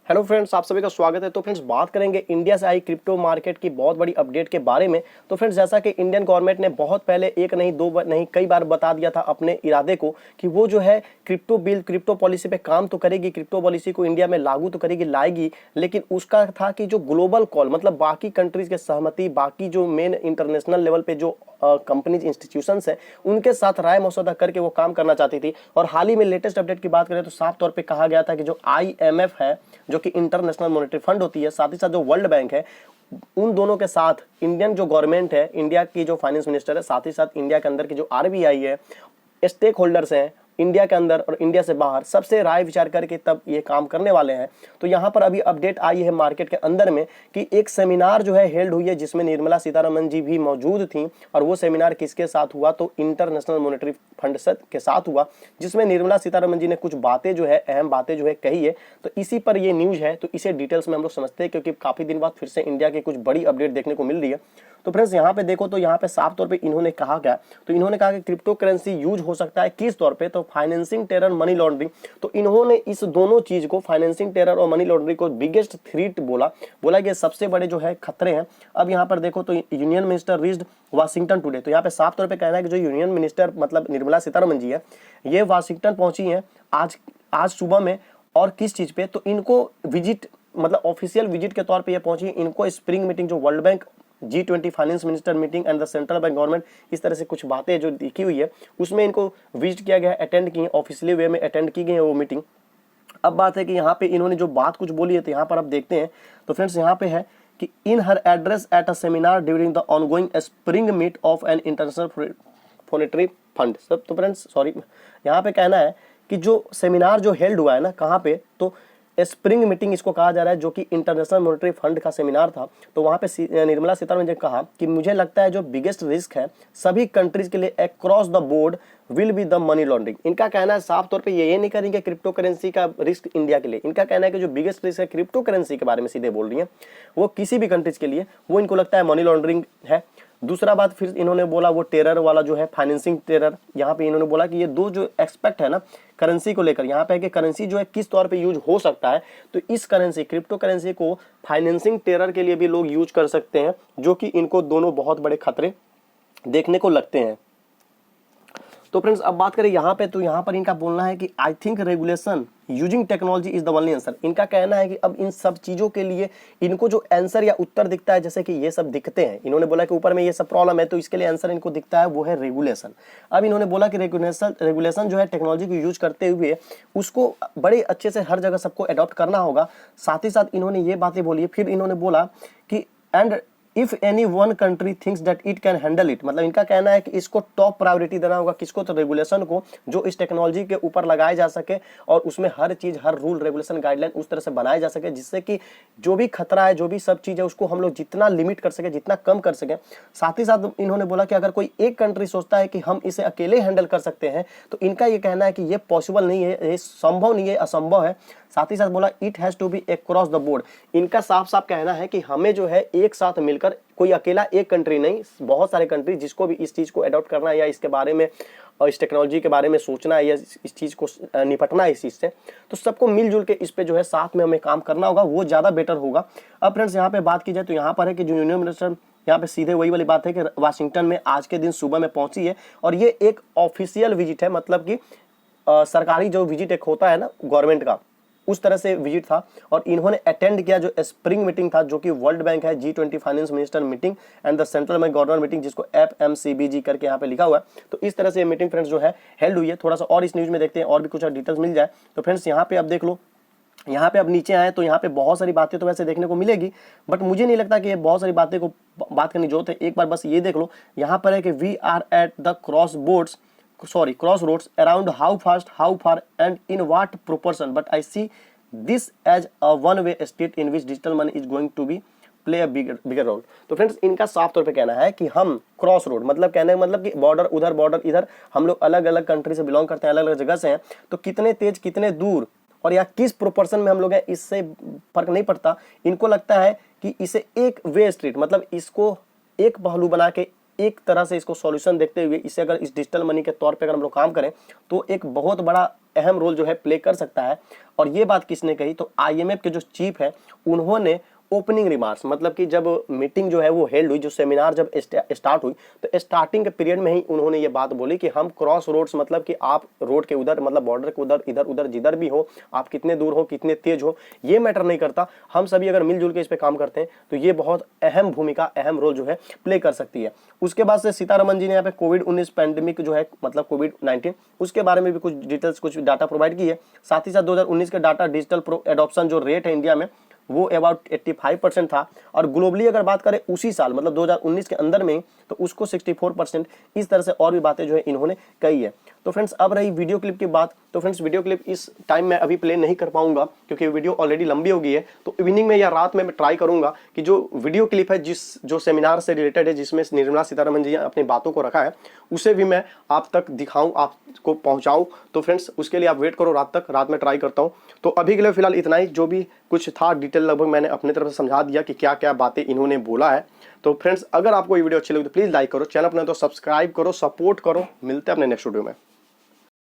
Hello friends, आप सभी का स्वागत है। तो फ्रेंड्स, बात करेंगे इंडिया से आई क्रिप्टो मार्केट की बहुत बड़ी अपडेट के बारे में। तो फ्रेंड्स, जैसा कि इंडियन गवर्नमेंट ने बहुत पहले एक नहीं दो बार नहीं कई बार बता दिया था अपने इरादे को कि वो जो है क्रिप्टो बिल क्रिप्टो पॉलिसी पे काम तो करेगी, क्रिप्टो पॉलिसी को इंडिया में लागू तो करेगी, लाएगी। लेकिन उसका था कि जो ग्लोबल कॉल मतलब बाकी कंट्रीज के सहमति, बाकी जो मेन इंटरनेशनल लेवल पे जो कंपनीज इंस्टीट्यूशंस है उनके साथ राय मसौदा करके वो काम करना चाहती थी। और हाल ही में लेटेस्ट अपडेट की बात करें तो साफ तौर पे कहा गया था कि जो IMF है, जो कि इंटरनेशनल मॉनेटरी फंड होती है, साथ ही साथ जो वर्ल्ड बैंक है, उन दोनों के साथ इंडियन जो गवर्नमेंट है, इंडिया की जो फाइनेंस मिनिस्टर है, साथ ही साथ इंडिया के अंदर की जो RBI है, स्टेक होल्डर्स हैं इंडिया के अंदर और इंडिया से बाहर, सबसे राय विचार करके तब ये काम करने वाले हैं। तो यहाँ पर अभी अपडेट आई है मार्केट के अंदर में कि एक सेमिनार जो है हेल्ड हुई है जिसमें निर्मला सीतारमण जी भी मौजूद थी। और वो सेमिनार किसके साथ हुआ? तो इंटरनेशनल मॉनेटरी फंड के साथ हुआ, जिसमें निर्मला सीतारमण जी ने कुछ बातें जो है, अहम बातें जो है कही है। तो इसी पर ये न्यूज है, तो इसे डिटेल्स में हम लोग समझते हैं, क्योंकि काफी दिन बाद फिर से इंडिया की कुछ बड़ी अपडेट देखने को मिल रही है। तो फ्रेंड्स, यहाँ पे देखो तो यहाँ पे साफ तौर पे इन्होंने कहा क्या? तो इन्होंने कहा कि क्रिप्टो करेंसी यूज हो सकता है किस तौर पे? तो फाइनेंसिंग टेरर, मनी लॉन्ड्रिंग। तो इन्होंने इस दोनों चीज को, फाइनेंसिंग टेरर और मनी लॉन्ड्रिंग को बिगेस्ट थ्रेट बोला कि सबसे बड़े जो है खतरे हैं। अब यहाँ पर देखो तो union minister reached Washington today. तो यहाँ पे साफ तौर पे कहना है कि जो यूनियन मिनिस्टर मतलब निर्मला सीतारमण जी है, ये वाशिंगटन पहुंची है आज सुबह में। और किस चीज पे? तो इनको विजिट मतलब ऑफिशियल विजिट के तौर पे ये पहुंची। इनको स्प्रिंग मीटिंग, जो world bank G20 finance minister meeting and the central bank government, इस तरह से कुछ बातें जो लिखी हुई है उसमें इनको विजिट किया गया है, अटेंड की, ऑफिशियली वे में अटेंड की गई है वो मीटिंग। अब बात है कि यहाँ पे इन्होंने जो बात कुछ बोली है, तो यहाँ पर आप देखते हैं। तो फ्रेंड्स, यहाँ पे है कि in her address at a seminar during the ongoing spring meet of an International Monetary Fund सब। तो फ्रेंड्स सॉरी, यहाँ पे कहना है कि जो सेमिनार जो हेल्ड हुआ है ना, कहाँ पे? तो स्प्रिंग मीटिंग इसको कहा जा रहा है, जो कि इंटरनेशनल मॉनेटरी फंड का सेमिनार था। तो वहां पे निर्मला सीतारमण ने कहा कि मुझे लगता है जो बिगेस्ट रिस्क है सभी कंट्रीज के लिए across the board will be the money laundering. इनका कहना है साफ तौर पे ये नहीं करेंगे क्रिप्टो करेंसी का रिस्क इंडिया के लिए। इनका कहना है कि जो बिगेस्ट रिस्क है क्रिप्टो करेंसी के बारे में सीधे बोल रही है, वो किसी भी कंट्रीज के लिए, वो इनको लगता है मनी लॉन्ड्रिंग है। दूसरा बात फिर इन्होंने बोला वो टेरर वाला जो है, फाइनेंसिंग टेरर। यहाँ पे इन्होंने बोला कि ये दो जो एक्सपेक्ट है ना करेंसी को लेकर, यहाँ पे है कि करेंसी जो है किस तौर पे यूज हो सकता है। तो इस करेंसी, क्रिप्टो करेंसी को फाइनेंसिंग टेरर के लिए भी लोग यूज कर सकते हैं, जो कि इनको दोनों बहुत बड़े खतरे देखने को लगते हैं। तो फ्रेंड्स, अब बात करें यहाँ पे, तो यहाँ पर इनका बोलना है कि I think regulation using technology is the only answer. इनका कहना है कि अब इन सब चीजों के लिए इनको जो आंसर या उत्तर दिखता है, जैसे कि ये सब दिखते हैं, इन्होंने बोला कि ऊपर में ये सब प्रॉब्लम है, तो इसके लिए आंसर इनको दिखता है, वो है रेगुलेशन। अब इन्होंने बोला कि रेगुलेशन जो है टेक्नोलॉजी को यूज करते हुए उसको बड़े अच्छे से हर जगह सबको अडॉप्ट करना होगा। साथ ही साथ इन्होंने ये बातें बोली। फिर इन्होंने बोला कि and if any one country thinks that it can handle it, मतलब इनका कहना है कि इसको टॉप प्रायोरिटी देना होगा। किसको? तो रेगुलेशन को, जो इस टेक्नोलॉजी के ऊपर लगाए जा सके और उसमें हर चीज, हर रूल रेगुलेशन गाइडलाइन उस तरह से बनाए जा सके जिससे कि जो भी खतरा है, जो भी सब चीज है, उसको हम लोग जितना लिमिट कर सके, जितना कम कर सके। साथ ही साथ इन्होंने बोला कि अगर कोई एक कंट्री सोचता है कि हम इसे अकेले हैंडल कर सकते हैं, तो इनका ये कहना है कि ये पॉसिबल नहीं है, ये संभव नहीं है, असंभव है। साथ ही साथ बोला it has to be across the board. इनका साफ साफ कहना है कि हमें जो है एक साथ मिलकर, कोई अकेला एक कंट्री नहीं, बहुत सारे कंट्री जिसको भी इस चीज को अडॉप्ट करना है या इसके बारे में और इस टेक्नोलॉजी के बारे में सोचना है या इस चीज को निपटना है इस चीज से, तो सबको मिलजुल के इस पे जो है साथ में हमें काम करना होगा, वो ज्यादा बेटर होगा। अब फ्रेंड्स, यहाँ पे बात की जाए तो यहाँ पर है कि जो यूनियन मिनिस्टर, यहाँ पे सीधे वही वाली बात है कि वाशिंगटन में आज के दिन सुबह में पहुंची है। और ये एक ऑफिशियल विजिट है, मतलब कि सरकारी जो विजिट एक होता है ना गवर्नमेंट का, उस तरह से विजिट था। और इन्होंने अटेंड किया जो स्प्रिंग मीटिंग था, जो कि वर्ल्ड बैंक है, G20 finance minister meeting and the central bank governor meeting, जिसको FMCBG करके यहाँ पे लिखा हुआ है। तो इस तरह से मीटिंग फ्रेंड्स जो है हेल्ड हुई है। थोड़ा सा और इस न्यूज में देखते हैं और भी कुछ डिटेल्स मिल जाए। तो फ्रेंड्स, यहाँ पे अब देख लो, यहाँ पे अब नीचे आए तो यहाँ पे बहुत सारी बातें तो वैसे देखने को मिलेगी, बट मुझे नहीं लगता कि ये बहुत सारी बातें को बात करनी जरूरत है। एक बार बस ये देख लो, यहाँ पर है कि we are at the crossroads around how fast, how far and in what proportion, but I see this as a one-way street in which digital money is going to be play a bigger role। तो friends, इनका साफ तौर पे कहना है कि हम cross road, मतलब कहने का मतलब कि बॉर्डर उधर, बॉर्डर इधर, हम लोग अलग अलग कंट्री से बिलोंग करते हैं, अलग अलग जगह से हैं, तो कितने तेज, कितने दूर और या किस प्रोपोर्शन में हम लोग हैं, इससे फर्क नहीं पड़ता। इनको लगता है कि इसे एक वे स्ट्रीट, मतलब इसको एक पहलू बना के एक तरह से इसको सॉल्यूशन देखते हुए इसे अगर इस डिजिटल मनी के तौर पे अगर हम लोग काम करें तो एक बहुत बड़ा अहम रोल जो है प्ले कर सकता है। और ये बात किसने कही, तो आईएमएफ के जो चीफ है उन्होंने ओपनिंग रिमार्क्स, मतलब कि जब मीटिंग जो है वो हेल्ड हुई, जो सेमिनार जब स्टार्ट हुई, तो स्टार्टिंग के पीरियड में ही उन्होंने ये बात बोली कि हम क्रॉस रोड्स, मतलब कि आप रोड के उधर, मतलब बॉर्डर के उधर, इधर उधर जिधर भी हो, आप कितने दूर हो, कितने तेज हो, ये मैटर नहीं करता। हम सभी अगर मिलजुल के इस पे काम करते हैं तो ये बहुत अहम भूमिका, अहम रोल जो है प्ले कर सकती है। उसके बाद से सीतारमन जी ने यहाँ पे कोविड-19 पैंडेमिक जो है, मतलब कोविड-19, उसके बारे में भी कुछ डिटेल्स, कुछ डाटा प्रोवाइड की है। साथ ही साथ 2019 के डाटा डिजिटल एडॉप्शन जो रेट है इंडिया में वो अबाउट 85% था, और ग्लोबली अगर बात करें उसी साल, मतलब 2019 के अंदर में, तो उसको 64%। इस तरह से और भी बातें जो है इन्होंने कही है। तो फ्रेंड्स अब रही वीडियो क्लिप की बात, तो फ्रेंड्स वीडियो क्लिप इस टाइम में अभी प्ले नहीं कर पाऊंगा क्योंकि वीडियो ऑलरेडी लंबी हो गई है। तो इवनिंग में या रात में मैं ट्राई करूंगा कि जो वीडियो क्लिप है जो सेमिनार से रिलेटेड है, जिसमें निर्मला सीतारमन जी अपनी बातों को रखा है, उसे भी मैं आप तक दिखाऊं, आपको पहुंचाऊं। तो फ्रेंड्स उसके लिए आप वेट करो रात तक, रात में ट्राई करता हूं। तो अभी के लिए फिलहाल इतना ही, जो भी कुछ था डिटेल लगभग मैंने अपने तरफ से समझा दिया कि क्या क्या बातें इन्होंने बोला है। तो फ्रेंड्स अगर आपको ये वीडियो अच्छी लगी तो प्लीज लाइक करो, चैनल अपना तो सब्सक्राइब करो, सपोर्ट करो। मिलते हैं अपने नेक्स्ट वीडियो में।